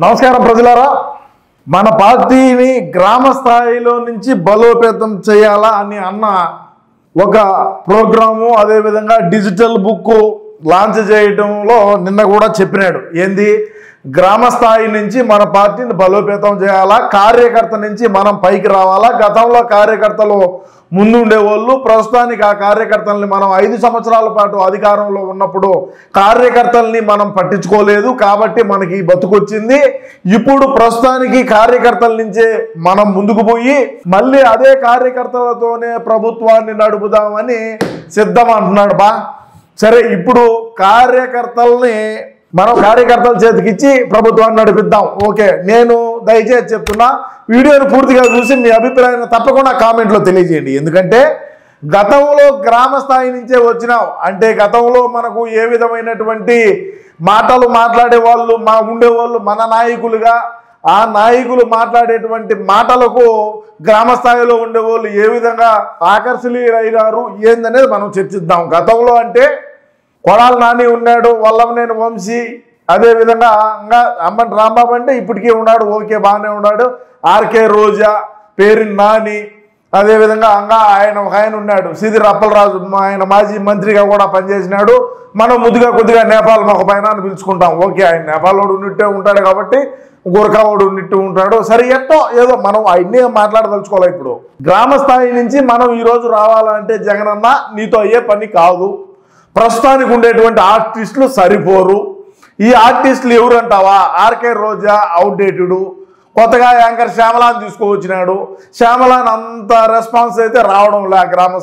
నమస్కారం ప్రజలారా, మన పార్టీని గ్రామ స్థాయిలో నుంచి బలోపేతం చేయాలా అని అన్న ఒక ప్రోగ్రాము, అదేవిధంగా డిజిటల్ బుక్ లాంచ్ చేయడంలో నిన్న కూడా చెప్పినాడు. ఏంది, గ్రామ స్థాయి నుంచి మన పార్టీని బలోపేతం చేయాలా, కార్యకర్త నుంచి మనం పైకి రావాలా. గతంలో కార్యకర్తలు ముందుండే వాళ్ళు, ప్రస్తుతానికి ఆ కార్యకర్తల్ని మనం 5 సంవత్సరాల పాటు అధికారంలో ఉన్నప్పుడు కార్యకర్తల్ని మనం పట్టించుకోలేదు కాబట్టి మనకి బతుకొచ్చింది. ఇప్పుడు ప్రస్తుతానికి కార్యకర్తల నుంచే మనం ముందుకు పోయి మళ్ళీ అదే కార్యకర్తలతోనే ప్రభుత్వాన్ని నడుపుదామని సిద్ధం అంటున్నాడు. సరే, ఇప్పుడు కార్యకర్తల్ని మనం కార్యకర్తల చేతికిచ్చి ప్రభుత్వాన్ని నడిపిద్దాం. ఓకే, నేను దయచేసి చెప్తున్నా, వీడియోని పూర్తిగా చూసి మీ అభిప్రాయాన్ని తప్పకుండా కామెంట్లో తెలియజేయండి. ఎందుకంటే గతంలో గ్రామ స్థాయి నుంచే వచ్చినాం అంటే గతంలో మనకు ఏ విధమైనటువంటి మాటలు మాట్లాడే వాళ్ళు ఉండేవాళ్ళు మన నాయకులుగా, ఆ నాయకులు మాట్లాడేటువంటి మాటలకు గ్రామ స్థాయిలో ఉండేవాళ్ళు ఏ విధంగా ఆకర్షణీయులైనారు ఏందనేది మనం చర్చిద్దాం. గతంలో అంటే కొడాలి నాని ఉన్నాడు, వల్లభనేని వంశీ, అదేవిధంగా అంబటి రాంబాబు అంటే ఇప్పటికీ ఉన్నాడు, ఓకే బాగానే ఉన్నాడు. ఆర్కే రోజా, పేరిన్ నాని, అదేవిధంగా ఆయన ఉన్నాడు సిదిరి అప్పలరాజు, ఆయన మాజీ మంత్రిగా కూడా పనిచేసినాడు. మనం కొద్దిగా నేపాల్ ఒక పైన అని పిలుచుకుంటాం. ఓకే, ఆయన నేపాల్లోడు ఉన్నట్టే ఉంటాడు కాబట్టి గోరఖావాడు ఉన్నట్టు ఉంటాడు. సరే, ఏదో మనం ఆయన్ని మాట్లాడదలుచుకోవాలి. ఇప్పుడు గ్రామ స్థాయి నుంచి మనం ఈరోజు రావాలంటే జగనన్న నీతో అయ్యే పని కాదు. ప్రస్తుతానికి ఉండేటువంటి ఆర్టిస్టులు సరిపోరు. ఈ ఆర్టిస్టులు ఎవరు అంటావా? ఆర్కే రోజా అవుట్డేటెడ్, కొత్తగా యాంకర్ శ్యామలాని తీసుకువచ్చినాడు. శ్యామలాని అంత రెస్పాన్స్ అయితే రావడం లే. గ్రామ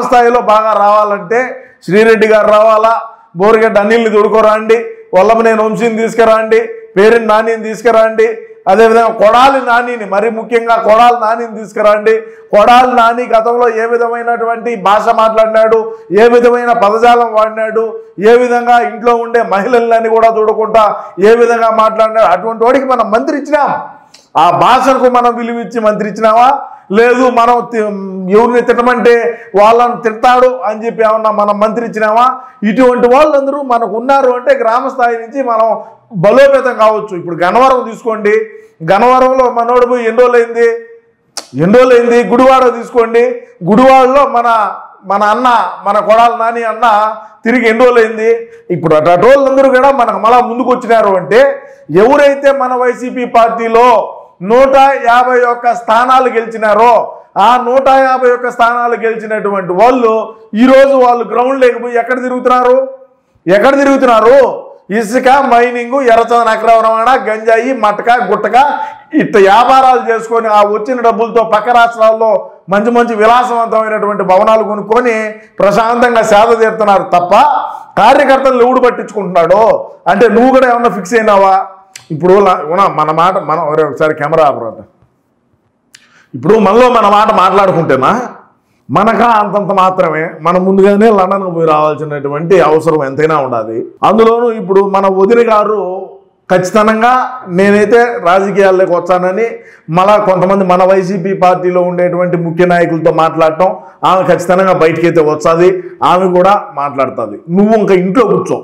స్థాయిలో బాగా రావాలంటే శ్రీరెడ్డి గారు రావాలా, బోరిగడ్డ అనిల్ని తోడుకోరండి, వల్లభనేని వంశీని తీసుకురండి, పేరిన్ నానిని తీసుకురండి, అదేవిధంగా కొడాలి నానిని, మరి ముఖ్యంగా కొడాలి నానిని తీసుకురండి. కొడాలి నాని గతంలో ఏ విధమైనటువంటి భాష మాట్లాడినాడు, ఏ విధమైన పదజాలం వాడినాడు, ఏ విధంగా ఇంట్లో ఉండే మహిళలని కూడా చూడకుండా ఏ విధంగా మాట్లాడినాడు, అటువంటి వాడికి మనం మంత్రి ఇచ్చినాం. ఆ భాషకు మనం విలువిచ్చి మంత్రి ఇచ్చినావా? లేదు, మనం ఎవరిని తిట్టమంటే వాళ్ళని తిడతాడు అని చెప్పి ఏమన్నా మనం మంత్రి ఇచ్చినావా? ఇటువంటి వాళ్ళందరూ మనకు ఉన్నారు అంటే గ్రామ స్థాయి నుంచి మనం బలోపేతం కావచ్చు. ఇప్పుడు గన్నవరం తీసుకోండి, గన్నవరంలో మనోడు పోయి ఎన్ని రోజులైంది. గుడివాడ తీసుకోండి, గుడివాడలో మన అన్న, మన కొడాలి నాని అన్న తిరిగి ఎన్ని రోజులైంది. ఇప్పుడు అటోళ్ళందరూ కూడా మనకు మళ్ళా ముందుకు వచ్చినారు అంటే ఎవరైతే మన వైసీపీ పార్టీలో 151 స్థానాలు గెలిచినారో ఆ 151 స్థానాలు గెలిచినటువంటి వాళ్ళు ఈరోజు వాళ్ళు గ్రౌండ్ లేకపోయి ఎక్కడ తిరుగుతున్నారు? ఇసుక మైనింగ్, ఎర్రచందన అక్రమణ, గంజాయి, మటక, గుట్టక ఇట్లా వ్యాపారాలు చేసుకొని ఆ వచ్చిన డబ్బులతో పక్క రాష్ట్రాల్లో మంచి విలాసవంతమైనటువంటి భవనాలు కొనుక్కొని ప్రశాంతంగా సేద తీరుతున్నారు తప్ప కార్యకర్తలు ఎవడు పట్టించుకుంటున్నాడు అంటే నువ్వు కూడా ఏమన్నా ఫిక్స్ అయినావా? ఇప్పుడు మన మాట ఒకసారి కెమెరా ఆపరాట. ఇప్పుడు మనలో మన మాట మాట్లాడుకుంటేనా మనకా అంతంత మాత్రమే. మనం ముందుగానే లండన్కు పోయి రావాల్సినటువంటి అవసరం ఎంతైనా ఉండాలి. అందులోనూ ఇప్పుడు మన వదిన గారు ఖచ్చితంగా నేనైతే రాజకీయాల్లోకి వచ్చానని మళ్ళా కొంతమంది మన వైసీపీ పార్టీలో ఉండేటువంటి ముఖ్య నాయకులతో మాట్లాడటం, ఆమె ఖచ్చితంగా బయటకైతే వచ్చాది, ఆమె కూడా మాట్లాడుతుంది. నువ్వు ఇంకా ఇంట్లో కూర్చో,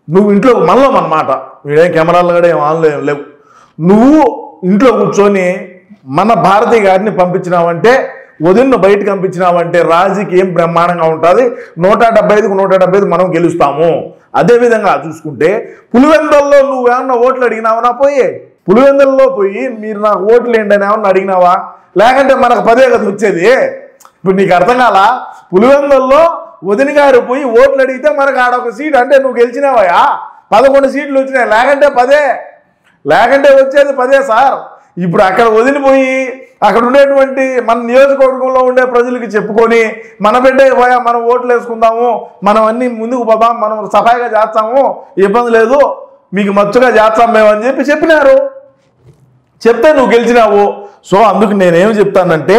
నువ్వు ఇంట్లో మనలో మన మాట వీడేం కెమెరాలు కూడా ఏం ఆన్లైన్ లేవు. నువ్వు ఇంట్లో కూర్చొని మన భారతీయ గారిని పంపించినావంటే, వదిన్ను బయటకు పంపించినావంటే రాజకీయం బ్రహ్మాండంగా ఉంటుంది. 175కు 175 మనం గెలుస్తాము. అదేవిధంగా చూసుకుంటే పులివెందుల్లో నువ్వేమన్నా ఓట్లు అడిగినావనా? పులివెందుల్లో పోయి మీరు నాకు ఓట్లు ఏంటి అని ఏమన్నా అడిగినావా? లేకంటే మనకు 10 కదా వచ్చేది. ఇప్పుడు నీకు అర్థం కాలా? పులివెందుల్లో వదిన గారు పోయి ఓట్లు అడిగితే మనకు ఆడొక సీట్ అంటే నువ్వు గెలిచినావయా? 11 సీట్లు వచ్చినాయి, లేకంటే వచ్చేది 10 సార్. ఇప్పుడు అక్కడ వదిలిపోయి అక్కడ ఉండేటువంటి మన నియోజకవర్గంలో ఉండే ప్రజలకి చెప్పుకొని మన బిడ్డే పోయా, మనం ఓట్లు వేసుకుందాము, మనం అన్నీ ముందుకు పోదాం, మనం సఫాయిగా చేస్తాము, ఇబ్బంది లేదు, మీకు మచ్చుగా చేస్తాం మేము అని చెప్పినారు. చెప్తే నువ్వు గెలిచినావు. సో అందుకు నేనేమి చెప్తానంటే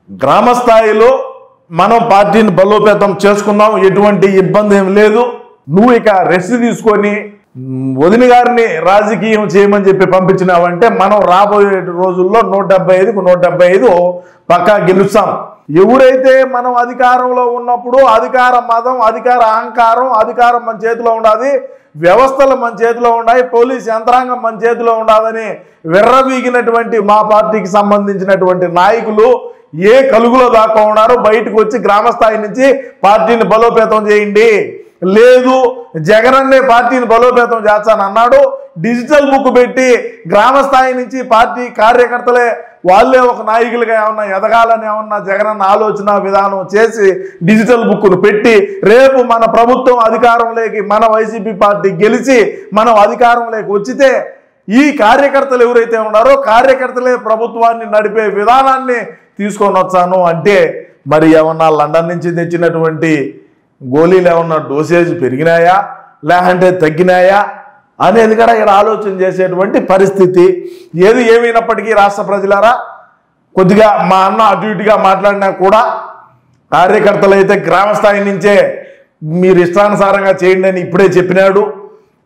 గ్రామ స్థాయిలో మనం పార్టీని బలోపేతం చేసుకుందాం, ఎటువంటి ఇబ్బంది ఏమి లేదు. నువ్వు ఇక రెస్ట్ తీసుకొని వదిన గారిని రాజకీయం చేయమని చెప్పి పంపించినావంటే మనం రాబోయే రోజుల్లో 175కు 175 పక్కా గెలుస్తాం. ఎవరైతే మనం అధికారంలో ఉన్నప్పుడు అధికార మదం, అధికార అహంకారం, అధికారం మన చేతిలో ఉండాలి, వ్యవస్థలు మన చేతిలో ఉన్నాయి, పోలీస్ యంత్రాంగం మన చేతిలో ఉండదని విర్రవీగినటువంటి మా పార్టీకి సంబంధించినటువంటి నాయకులు ఏ కలుగులో దాకా ఉన్నారు, బయటకు వచ్చి గ్రామస్థాయి నుంచి పార్టీని బలోపేతం చేయండి. లేదు జగనన్నే పార్టీని బలోపేతం చేస్తానన్నాడు, డిజిటల్ బుక్ పెట్టి గ్రామస్థాయి నుంచి పార్టీ కార్యకర్తలే వాళ్ళే ఒక నాయకులుగా ఏమన్నా ఎదగాలని ఏమన్నా జగనన్న ఆలోచన విధానం చేసి డిజిటల్ బుక్ను పెట్టి రేపు మన ప్రభుత్వం అధికారంలోకి మన వైసీపీ పార్టీ గెలిచి మనం అధికారంలోకి వచ్చితే ఈ కార్యకర్తలు ఎవరైతే ఉన్నారో కార్యకర్తలే ప్రభుత్వాన్ని నడిపే విధానాన్ని తీసుకొని వచ్చాను అంటే మరి ఏమన్నా లండన్ నుంచి తెచ్చినటువంటి గోళీలు ఏమన్నా డోసేజ్ పెరిగినాయా లేదంటే తగ్గినాయా అనేది కూడా ఇక్కడ ఆలోచన చేసేటువంటి పరిస్థితి. ఏది ఏమైనప్పటికీ రాష్ట్ర ప్రజలారా, కొద్దిగా మా అన్న అటు ఇటుగా మాట్లాడినా కూడా కార్యకర్తలు అయితే గ్రామస్థాయి నుంచే మీరు ఇష్టానుసారంగా చేయండి అని ఇప్పుడే చెప్పినాడు.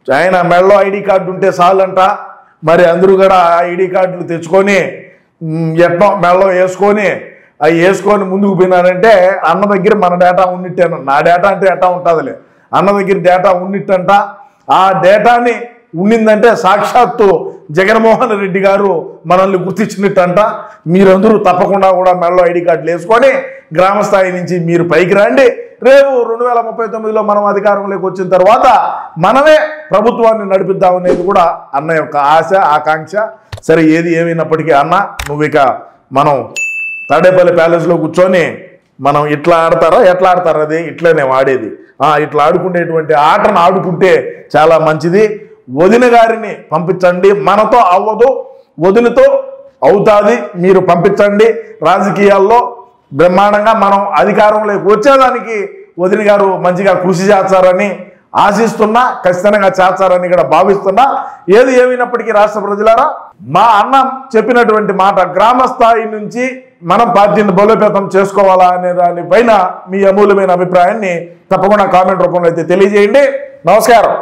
ఆయన మెడలో ఐడి కార్డు ఉంటే చాలంట, మరి అందరూ కూడా ఆ ఐడి కార్డులు తెచ్చుకొని ఎట్లా మెడలో వేసుకొని అవి వేసుకొని ముందుకు పోయినారంటే అన్న దగ్గర మన డేటా ఉన్నట్టేనా, నా డేటా అంటే ఎట్టా ఉంటుందిలే, అన్న దగ్గర డేటా ఉన్నట్టంట. ఆ డేటాని ఉండిందంటే సాక్షాత్తు జగన్మోహన్ రెడ్డి గారు మనల్ని గుర్తించినట్టంట. మీరందరూ తప్పకుండా కూడా మెడలో ఐడి కార్డులు వేసుకొని గ్రామస్థాయి నుంచి మీరు పైకి రండి. రేపు 2039లో మనం అధికారంలోకి వచ్చిన తర్వాత మనమే ప్రభుత్వాన్ని నడిపిద్దామనేది కూడా అన్న యొక్క ఆశ ఆకాంక్ష. సరే ఏది ఏమైనప్పటికీ అన్న నువ్వు ఇక మనం తాడేపల్లి ప్యాలెస్లో కూర్చొని మనం ఇట్లా ఆడతారా ఎట్లా ఆడతారు, అది ఇట్లనే ఆడేది, ఇట్లా ఆడుకునేటువంటి ఆటను ఆడుకుంటే చాలా మంచిది. వదిన గారిని పంపించండి, మనతో అవ్వదు వదినతో అవుతుంది, మీరు పంపించండి. రాజకీయాల్లో బ్రహ్మాండంగా మనం అధికారంలోకి వచ్చేదానికి వదిన గారు మంచిగా కృషి చేస్తారని ఆశిస్తున్నా, ఖచ్చితంగా చేస్తారని కూడా భావిస్తున్నా. ఏది ఏమైనప్పటికీ రాష్ట్ర ప్రజలారా, మా అన్న చెప్పినటువంటి మాట గ్రామ స్థాయి నుంచి మనం పార్టీని బలోపేతం చేసుకోవాలా అనే దానిపైన మీ అమూల్యమైన అభిప్రాయాన్ని తప్పకుండా కామెంట్ రూపంలో అయితే తెలియజేయండి. నమస్కారం.